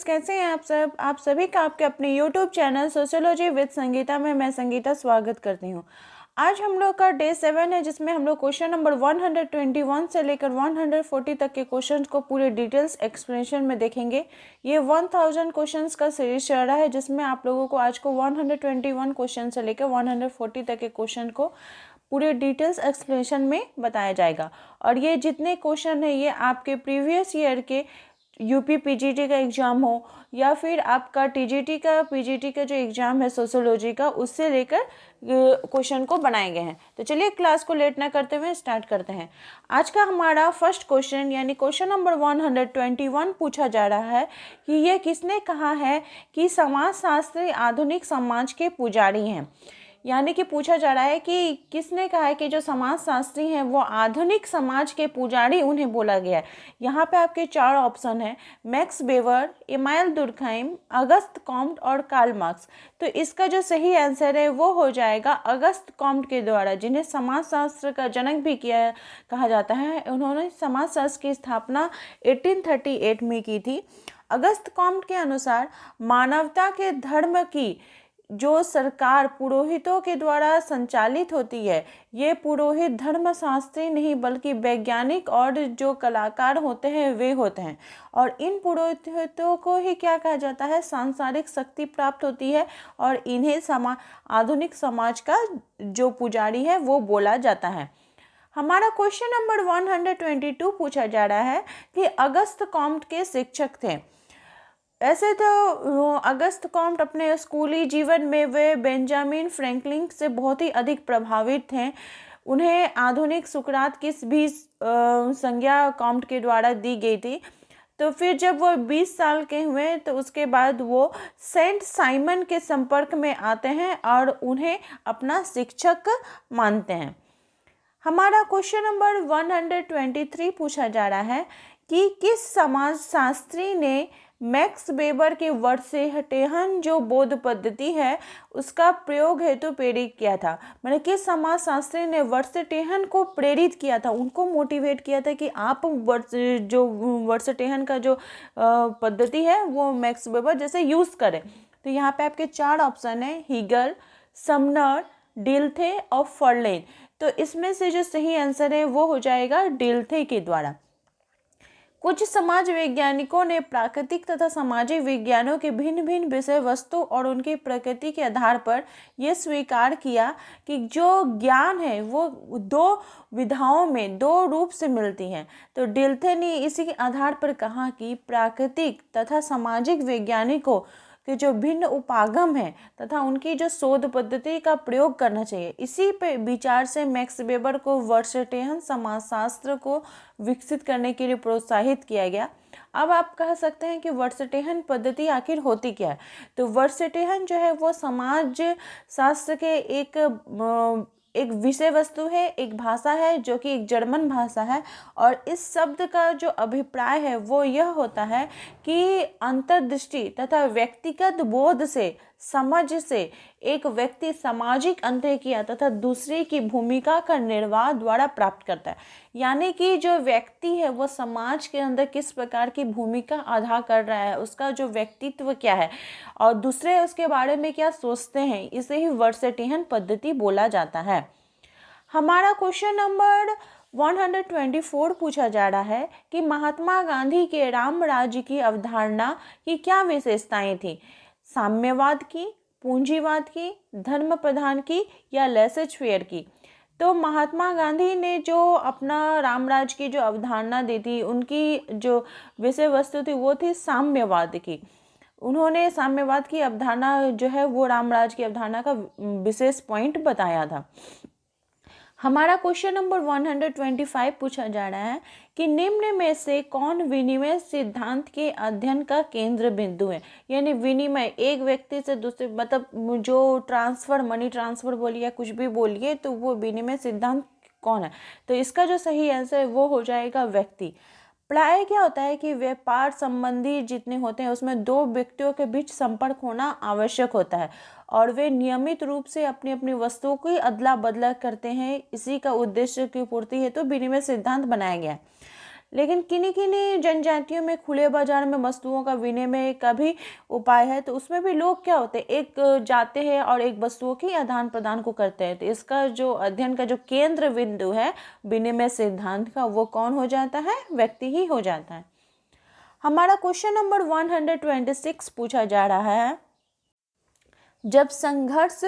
कैसे हैं आप सब। आप सभी का आपके अपने YouTube channel sociology with Sangeeta में मैं संगीता स्वागत करती हूँ। आज हम लोग का डे 7 है, जिसमें हम लोग क्वेश्चन नंबर 121 से लेकर 140 तक के क्वेश्चंस को पूरे डिटेल्स एक्सप्लेनेशन में देखेंगे। ये 1000 क्वेश्चंस का सीरीज चल रहा है, जिसमें आप लोगों को आज को 121 क्वेश्चन से लेकर 140 तक के क्वेश्चन को पूरे डिटेल्स एक्सप्लेनेशन में बताया जाएगा। और ये जितने क्वेश्चन है ये आपके प्रीवियस ईयर के यूपी पीजीटी का एग्ज़ाम हो या फिर आपका पीजीटी का जो एग्ज़ाम है सोशियोलॉजी का, उससे लेकर क्वेश्चन को बनाए गए हैं। तो चलिए क्लास को लेट ना करते हुए स्टार्ट करते हैं। आज का हमारा फर्स्ट क्वेश्चन यानी क्वेश्चन नंबर 121 पूछा जा रहा है कि ये किसने कहा है कि समाजशास्त्री आधुनिक समाज के पुजारी हैं। यानी कि पूछा जा रहा है कि किसने कहा है कि जो समाजशास्त्री हैं वो आधुनिक समाज के पुजारी उन्हें बोला गया है। यहाँ पे आपके 4 ऑप्शन हैं, max weber, Emmanuel दुर्कheim, Auguste Comte और कार्ल मार्क्स। तो इसका जो सही आंसर है वो हो जाएगा अगस्त कॉम्ट के द्वारा, जिन्हें समाजशास्त्र का जनक भी कहा जाता है। उन्होंने समाजशास्त्र की स्थापना 1838 में की थी। अगस्त कॉम्ट के अनुसार मानवता के धर्म की जो सरकार पुरोहितों के द्वारा संचालित होती है, ये पुरोहित धर्मशास्त्री नहीं बल्कि वैज्ञानिक और जो कलाकार होते हैं वे होते हैं। और इन पुरोहितों को ही क्या कहा जाता है, सांसारिक शक्ति प्राप्त होती है और इन्हें आधुनिक समाज का जो पुजारी है वो बोला जाता है। हमारा क्वेश्चन नंबर 122 पूछा जा रहा है कि अगस्त कॉम्ट के शिक्षक थे। ऐसे तो अगस्त कॉम्ट अपने स्कूली जीवन में वे बेंजामिन फ्रैंकलिन से बहुत ही अधिक प्रभावित थे। उन्हें आधुनिक सुकरात की भी संज्ञा कॉम्ट के द्वारा दी गई थी। तो फिर जब वो 20 साल के हुए तो उसके बाद वो सेंट साइमन के संपर्क में आते हैं और उन्हें अपना शिक्षक मानते हैं। हमारा क्वेश्चन नंबर 123 पूछा जा रहा है कि किस समाजशास्त्री ने मैक्स वेबर के वर्सेटेहन जो बौद्ध पद्धति है उसका प्रयोग हेतु प्रेरित किया था। मैंने किस समाजशास्त्री ने वर्सेटेहन को प्रेरित किया था, उनको मोटिवेट किया था कि आप जो वर्सेटेहन का जो पद्धति है वो मैक्स वेबर जैसे यूज़ करें। तो यहाँ पे आपके 4 ऑप्शन है, हीगल, समनर, डिल्थे और फर्लेन। तो इसमें से जो सही आंसर है वो हो जाएगा डिल्थे के द्वारा। कुछ समाज वैज्ञानिकों ने प्राकृतिक तथा सामाजिक विज्ञानों के भिन्न भिन्न विषय वस्तु और उनकी प्रकृति के आधार पर यह स्वीकार किया कि जो ज्ञान है वो 2 विधाओं में 2 रूप से मिलती हैं। तो डिल्थे ने इसी के आधार पर कहा कि प्राकृतिक तथा सामाजिक वैज्ञानिकों के जो भिन्न उपागम है तथा उनकी जो शोध पद्धति का प्रयोग करना चाहिए। इसी पे विचार से मैक्स वेबर को वर्सेटेहन समाजशास्त्र को विकसित करने के लिए प्रोत्साहित किया गया। अब आप कह सकते हैं कि वर्सेटेहन पद्धति आखिर होती क्या है। तो वर्सेटेहन जो है वो समाज शास्त्र के एक विषय वस्तु है, एक भाषा है जो कि एक जर्मन भाषा है। और इस शब्द का जो अभिप्राय है वो यह होता है कि अंतर्दृष्टि तथा व्यक्तिगत बोध से, समझ से एक व्यक्ति सामाजिक अंतःक्रिया तथा दूसरे की भूमिका का निर्वाह द्वारा प्राप्त करता है। यानी कि जो व्यक्ति है वो समाज के अंदर किस प्रकार की भूमिका अदा कर रहा है, उसका जो व्यक्तित्व क्या है और दूसरे उसके बारे में क्या सोचते हैं, इसे ही वर्सेटेहन पद्धति बोला जाता है। हमारा क्वेश्चन नंबर 124 पूछा जा रहा है कि महात्मा गांधी के राम राज्य की अवधारणा की क्या विशेषताएं थी, साम्यवाद की, पूंजीवाद की, धर्म प्रधान की या लेसेज-फेयर की। तो महात्मा गांधी ने जो अपना रामराज की जो अवधारणा दी थी, उनकी जो विषय वस्तु थी वो थी साम्यवाद की। उन्होंने साम्यवाद की अवधारणा जो है वो रामराज की अवधारणा का विशेष पॉइंट बताया था। हमारा क्वेश्चन नंबर 125 पूछा जा रहा है कि निम्न में से कौन विनिमय सिद्धांत के अध्ययन का केंद्र बिंदु है। यानी विनिमय, एक व्यक्ति से दूसरे, मतलब जो ट्रांसफर, मनी ट्रांसफर बोलिए या कुछ भी बोलिए, तो वो विनिमय सिद्धांत कौन है। तो इसका जो सही आंसर है वो हो जाएगा व्यक्ति। प्राय क्या होता है कि व्यापार संबंधी जितने होते हैं उसमें 2 व्यक्तियों के बीच संपर्क होना आवश्यक होता है और वे नियमित रूप से अपनी अपनी वस्तुओं की अदला बदला करते हैं। इसी का उद्देश्य की पूर्ति हेतु विनिमय सिद्धांत बनाया गया है। लेकिन किन्हीं किन्हीं जनजातियों में खुले बाजार में वस्तुओं का विनिमय का भी उपाय है, तो उसमें भी लोग क्या होते हैं, एक जाते हैं और एक वस्तुओं की आदान प्रदान को करते हैं। तो इसका जो अध्ययन का जो केंद्र बिंदु है विनिमय सिद्धांत का, वो कौन हो जाता है, व्यक्ति ही हो जाता है। हमारा क्वेश्चन नंबर 126 पूछा जा रहा है, जब संघर्ष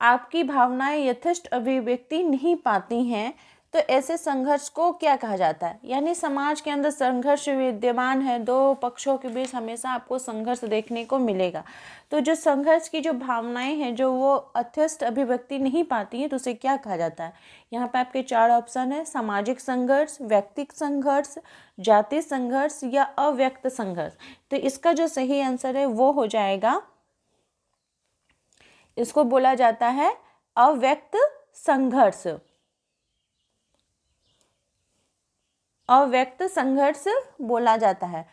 आपकी भावनाएं यथेष्ट अभिव्यक्ति नहीं पाती हैं तो ऐसे संघर्ष को क्या कहा जाता है। यानी समाज के अंदर संघर्ष विद्यमान है, दो पक्षों के बीच हमेशा आपको संघर्ष देखने को मिलेगा। तो जो संघर्ष की जो भावनाएं हैं जो वो यथेष्ट अभिव्यक्ति नहीं पाती हैं तो उसे क्या कहा जाता है। यहाँ पे आपके 4 ऑप्शन है, सामाजिक संघर्ष, व्यक्तिगत संघर्ष, जातीय संघर्ष या अव्यक्त संघर्ष। तो इसका जो सही आंसर है वो हो जाएगा, इसको बोला जाता है अव्यक्त संघर्ष। अव्यक्त संघर्ष बोला जाता है,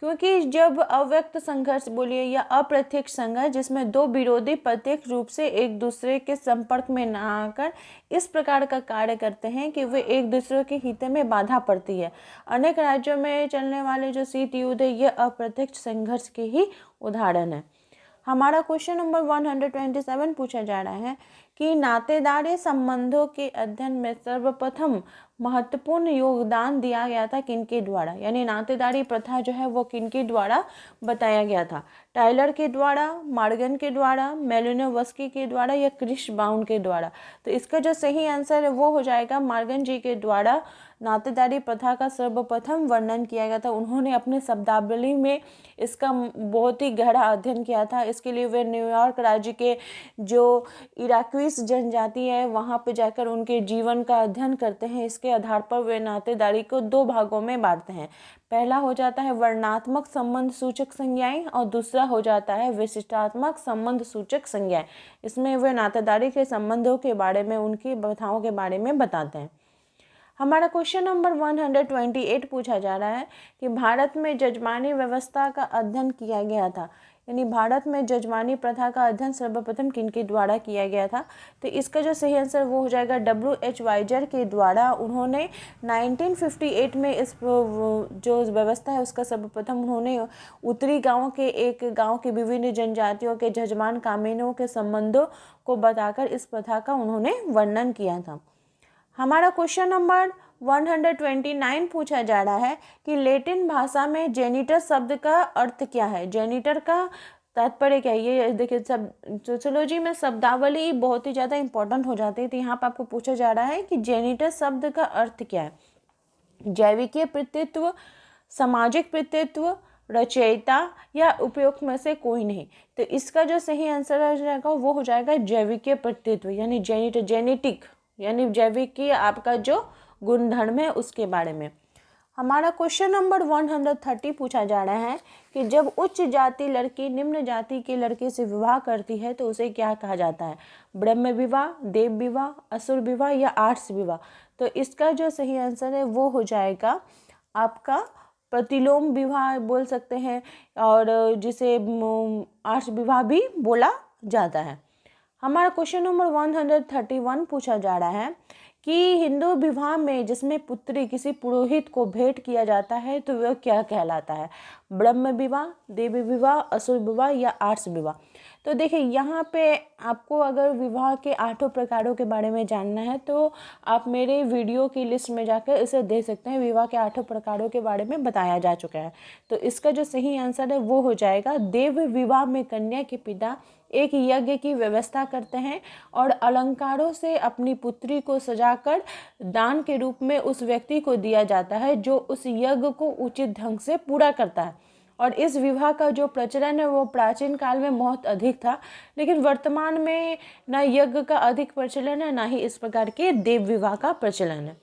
क्योंकि जब अव्यक्त संघर्ष बोलिए या अप्रत्यक्ष संघर्ष, जिसमें दो विरोधी प्रत्यक्ष रूप से एक दूसरे के संपर्क में न आकर इस प्रकार का कार्य करते हैं कि वे एक दूसरे के हित में बाधा पड़ती है। अनेक राज्यों में चलने वाले जो शीत युद्ध है ये अप्रत्यक्ष संघर्ष के ही उदाहरण है। हमारा क्वेश्चन नंबर 127 पूछा जा रहा है कि नातेदारी संबंधों के अध्ययन में सर्वप्रथम महत्वपूर्ण योगदान दिया गया था किनके द्वारा। यानी नातेदारी प्रथा जो है वो किनके द्वारा बताया गया था। टाइलर के द्वारा, मार्गन के द्वारा, मेलिनोवस्की के द्वारा या क्रिश बाउंड के द्वारा। तो इसका जो सही आंसर है वो हो जाएगा मार्गन जी के द्वारा नातेदारी प्रथा का सर्वप्रथम वर्णन किया गया था। उन्होंने अपने शब्दावली में इसका बहुत ही गहरा अध्ययन किया था। इसके लिए वे न्यूयॉर्क राज्य के जो इराक्वीस जनजाति है वहाँ पे जाकर उनके जीवन का अध्ययन करते हैं। इसके आधार पर वे नातेदारी को 2 भागों में बांटते हैं। पहला हो जाता है वर्णनात्मक संबंध सूचक संज्ञाएं और दूसरा हो जाता है विशिष्टात्मक संबंध सूचक संज्ञाएं। इसमें वे नातेदारी के संबंधों के बारे में, उनकी प्रथाओं के बारे में बताते हैं। हमारा क्वेश्चन नंबर 128 पूछा जा रहा है कि भारत में जजमानी व्यवस्था का अध्ययन किया गया था। यानी भारत में जजमानी प्रथा का अध्ययन सर्वप्रथम किनके द्वारा किया गया था। तो इसका जो सही आंसर वो हो जाएगा W.H. वाइजर के द्वारा। उन्होंने 1958 में इस जो व्यवस्था है उसका सर्वप्रथम उन्होंने उत्तरी गाँव के एक गाँव के विभिन्न जनजातियों के जजमान कामीनों के संबंधों को बताकर इस प्रथा का उन्होंने वर्णन किया था। हमारा क्वेश्चन नंबर 129 पूछा जा रहा है कि लैटिन भाषा में जेनिटर शब्द का अर्थ क्या है। जेनिटर का तात्पर्य क्या है। ये देखिए, सब सोशियोलॉजी में शब्दावली बहुत ही ज़्यादा इंपॉर्टेंट हो जाती है। तो यहाँ पर आपको पूछा जा रहा है कि जेनिटर शब्द का अर्थ क्या है। जैविकीय प्रतित्व, सामाजिक प्रतित्व, रचयिता या उपयोग में से कोई नहीं। तो इसका जो सही आंसर हो जाएगा वो हो जाएगा जैविकीय प्रतित्व, यानी जेनिटर, जेनेटिक, यानी जैविक की आपका जो गुणधर्म है उसके बारे में। हमारा क्वेश्चन नंबर 130 पूछा जा रहा है कि जब उच्च जाति लड़की निम्न जाति के लड़के से विवाह करती है तो उसे क्या कहा जाता है। ब्रह्म विवाह, देव विवाह, असुर विवाह या आर्ष विवाह। तो इसका जो सही आंसर है वो हो जाएगा आपका प्रतिलोम विवाह बोल सकते हैं, और जिसे आर्ष विवाह भी बोला जाता है। हमारा क्वेश्चन नंबर 131 पूछा जा रहा है कि हिंदू विवाह में जिसमें पुत्री किसी पुरोहित को भेंट किया जाता है तो वह क्या कहलाता है। ब्रह्म विवाह, देवी विवाह, असुर विवाह या आर्ष विवाह। तो देखिए, यहाँ पे आपको अगर विवाह के 8 प्रकारों के बारे में जानना है तो आप मेरे वीडियो की लिस्ट में जाकर इसे देख सकते हैं। विवाह के 8 प्रकारों के बारे में बताया जा चुका है। तो इसका जो सही आंसर है वो हो जाएगा देव विवाह में कन्या के पिता एक यज्ञ की व्यवस्था करते हैं और अलंकारों से अपनी पुत्री को सजाकर दान के रूप में उस व्यक्ति को दिया जाता है जो उस यज्ञ को उचित ढंग से पूरा करता है। और इस विवाह का जो प्रचलन है वो प्राचीन काल में बहुत अधिक था, लेकिन वर्तमान में ना यज्ञ का अधिक प्रचलन है ना ही इस प्रकार के देव विवाह का प्रचलन है।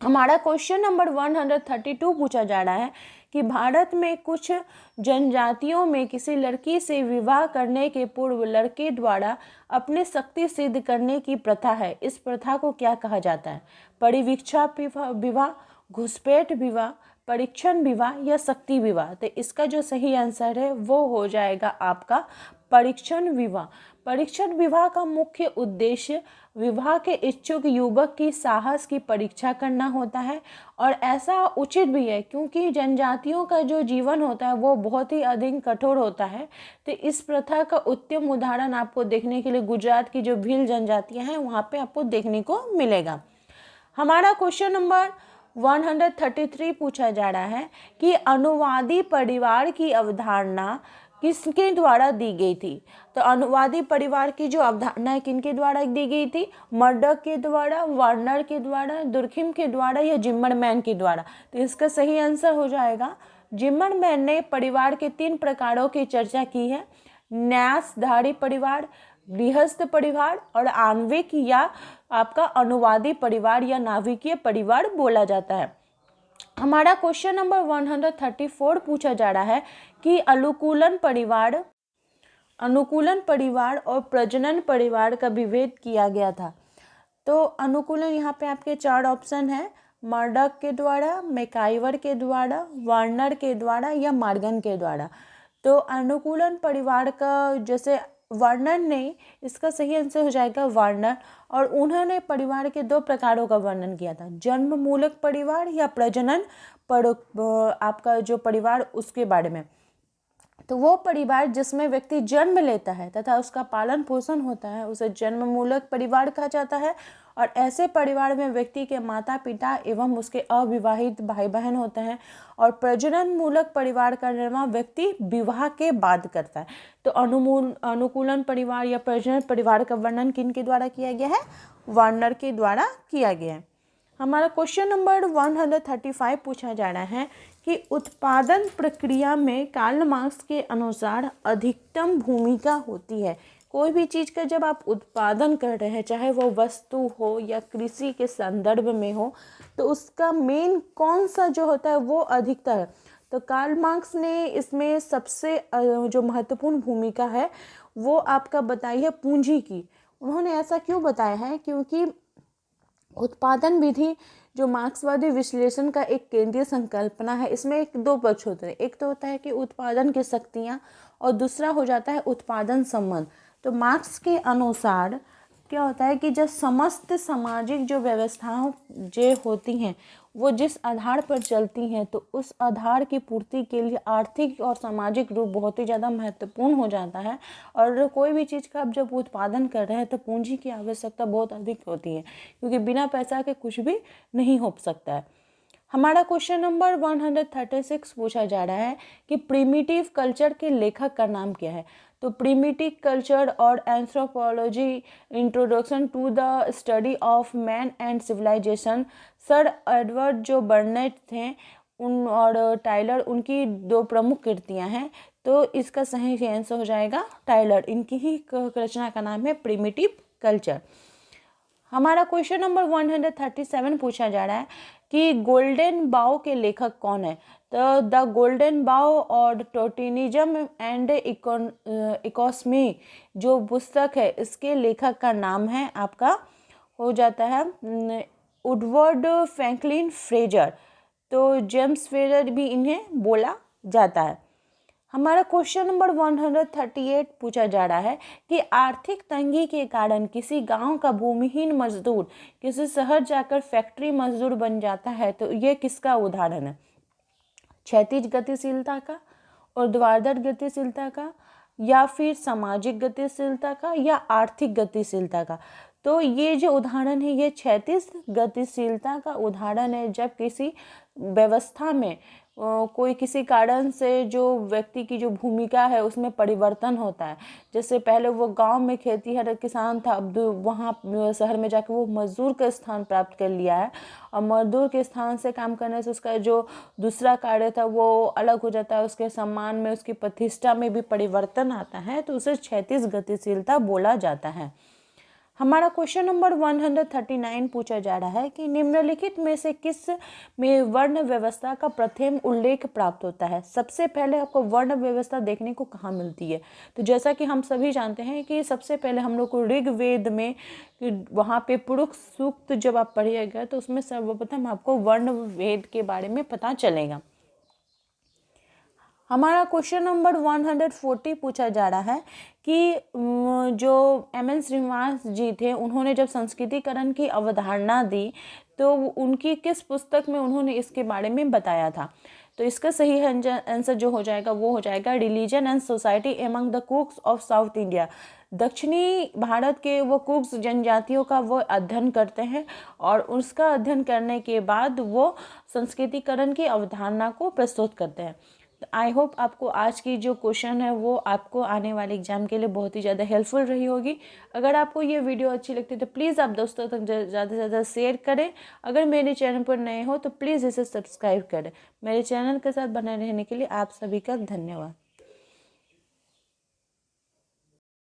हमारा क्वेश्चन नंबर 132 पूछा जा रहा है कि भारत में कुछ जनजातियों में किसी लड़की से विवाह करने के पूर्व लड़के द्वारा अपनी शक्ति सिद्ध करने की प्रथा है। इस प्रथा को क्या कहा जाता है। परिवीक्षा विवाह, घुसपैठ विवाह, परीक्षण विवाह या शक्ति विवाह। तो इसका जो सही आंसर है वो हो जाएगा आपका परीक्षण विवाह। परीक्षण विवाह का मुख्य उद्देश्य विवाह के इच्छुक युवक की साहस की परीक्षा करना होता है, और ऐसा उचित भी है क्योंकि जनजातियों का जो जीवन होता है वो बहुत ही अधिक कठोर होता है। तो इस प्रथा का उत्तम उदाहरण आपको देखने के लिए गुजरात की जो भील जनजातियां हैं वहाँ पे आपको देखने को मिलेगा। हमारा क्वेश्चन नंबर 133 पूछा जा रहा है कि अनुवादी परिवार की अवधारणा किसके द्वारा दी गई थी। तो अनुवादी परिवार की जो अवधारणा है किनके द्वारा दी गई थी? मर्डॉक के द्वारा, वार्नर के द्वारा, दुर्खिम के द्वारा या जिम्मरमैन के द्वारा। तो इसका सही आंसर हो जाएगा जिम्मरमैन ने परिवार के 3 प्रकारों की चर्चा की है, न्यासधारी परिवार, गृहस्थ परिवार और आणविक या आपका अनुवादी परिवार या नाभिकीय परिवार बोला जाता है। हमारा क्वेश्चन नंबर 134 पूछा जा रहा है कि अनुकूलन परिवार और प्रजनन परिवार का विभेद किया गया था। तो अनुकूलन यहाँ पे आपके 4 ऑप्शन है, मर्डॉक के द्वारा, मैकाइवर के द्वारा, वार्नर के द्वारा या मॉर्गन के द्वारा। तो अनुकूलन परिवार का जैसे वार्नर ने, इसका सही आंसर हो जाएगा वार्नर, और उन्होंने परिवार के 2 प्रकारों का वर्णन किया था, जन्म मूलक परिवार या प्रजनन आपका जो परिवार उसके बारे में। तो वो परिवार जिसमें व्यक्ति जन्म लेता है तथा उसका पालन पोषण होता है उसे जन्म मूलक परिवार कहा जाता है, और ऐसे परिवार में व्यक्ति के माता पिता एवं उसके अविवाहित भाई बहन होते हैं, और प्रजनन मूलक परिवार का निर्माण व्यक्ति विवाह के बाद करता है। तो अनुकूलन परिवार या प्रजनन परिवार का वर्णन किन के द्वारा किया गया है? वार्नर के द्वारा किया गया है। हमारा क्वेश्चन नंबर 135 पूछा जा रहा है कि उत्पादन प्रक्रिया में कार्ल मार्क्स के अनुसार अधिकतम भूमिका होती है। कोई भी चीज़ का जब आप उत्पादन कर रहे हैं, चाहे वो वस्तु हो या कृषि के संदर्भ में हो, तो उसका मेन कौन सा जो होता है वो अधिकतर है। तो कार्ल मार्क्स ने इसमें सबसे जो महत्वपूर्ण भूमिका है वो आपका बताई है पूंजी की। उन्होंने ऐसा क्यों बताया है? क्योंकि उत्पादन विधि जो मार्क्सवादी विश्लेषण का एक केंद्रीय संकल्पना है, इसमें 2 पक्ष होते हैं। एक तो होता है कि उत्पादन की शक्तियाँ, और दूसरा हो जाता है उत्पादन संबंध। तो मार्क्स के अनुसार क्या होता है कि जब समस्त सामाजिक जो व्यवस्थाओं जो होती हैं वो जिस आधार पर चलती हैं, तो उस आधार की पूर्ति के लिए आर्थिक और सामाजिक रूप बहुत ही ज़्यादा महत्वपूर्ण हो जाता है। और कोई भी चीज़ का आप जब उत्पादन कर रहे हैं तो पूंजी की आवश्यकता बहुत अधिक होती है, क्योंकि बिना पैसा के कुछ भी नहीं हो सकता है। हमारा क्वेश्चन नंबर 136 पूछा जा रहा है कि प्रिमिटिव कल्चर के लेखक का नाम क्या है। तो प्रिमिटिव कल्चर और anthropology introduction to the study of man and civilisation, sir Edward जो बर्नेट थे उन और टाइलर, उनकी 2 प्रमुख कृतियां हैं। तो इसका सही आंसर हो जाएगा टाइलर, इनकी ही रचना का नाम है प्रिमिटिव कल्चर। हमारा क्वेश्चन नंबर 137 पूछा जा रहा है कि गोल्डन बाउ के लेखक कौन है। तो द गोल्डन बाउ और टोटेनिज्म एंड इकोनॉमी जो पुस्तक है इसके लेखक का नाम है आपका हो जाता है वुडवर्ड फ्रैंकलिन फ्रेजर। तो जेम्स फ्रेजर भी इन्हें बोला जाता है। हमारा क्वेश्चन नंबर 138 पूछा जा रहा है कि आर्थिक तंगी के कारण किसी गांव का भूमिहीन मजदूर किसी शहर जाकर फैक्ट्री मजदूर बन जाता है, तो ये किसका उदाहरण है? क्षैतिज गतिशीलता का, ऊर्ध्वाधर गतिशीलता का, या फिर सामाजिक गतिशीलता का, या आर्थिक गतिशीलता का। तो ये जो उदाहरण है ये क्षैतिज गतिशीलता का उदाहरण है, जब किसी व्यवस्था में कोई किसी कारण से जो व्यक्ति की जो भूमिका है उसमें परिवर्तन होता है। जैसे पहले वो गांव में खेतीहर किसान था, अब वहाँ शहर में जाकर वो मजदूर का स्थान प्राप्त कर लिया है, और मजदूर के स्थान से काम करने से उसका जो दूसरा कार्य था वो अलग हो जाता है, उसके सम्मान में उसकी प्रतिष्ठा में भी परिवर्तन आता है, तो उसे क्षैतिज गतिशीलता बोला जाता है। हमारा क्वेश्चन नंबर 139 पूछा जा रहा है कि निम्नलिखित में से किस में वर्ण व्यवस्था का प्रथम उल्लेख प्राप्त होता है। सबसे पहले आपको वर्ण व्यवस्था देखने को कहाँ मिलती है? तो जैसा कि हम सभी जानते हैं कि सबसे पहले हम लोग को ऋग्वेद में वहाँ पे पुरुष सूक्त जब आप पढ़िएगा तो उसमें सर्वप्रथम आपको वर्ण वेद के बारे में पता चलेगा। हमारा क्वेश्चन नंबर 140 पूछा जा रहा है कि जो एम.एन. श्रीनिवास जी थे, उन्होंने जब संस्कृतिकरण की अवधारणा दी तो उनकी किस पुस्तक में उन्होंने इसके बारे में बताया था। तो इसका सही आंसर जो हो जाएगा वो हो जाएगा religion and society among the कुक्स of south India. दक्षिणी भारत के वो कुक्स जनजातियों का वो अध्ययन करते हैं और उसका अध्ययन करने के बाद वो संस्कृतिकरण की अवधारणा को प्रस्तुत करते हैं। तो आई होप आपको आज की जो क्वेश्चन है वो आपको आने वाले एग्जाम के लिए बहुत ही ज़्यादा हेल्पफुल रही होगी। अगर आपको ये वीडियो अच्छी लगती है तो प्लीज़ आप दोस्तों तक ज़्यादा से ज़्यादा शेयर करें। अगर मेरे चैनल पर नए हो तो प्लीज़ इसे सब्सक्राइब करें। मेरे चैनल के साथ बने रहने के लिए आप सभी का धन्यवाद।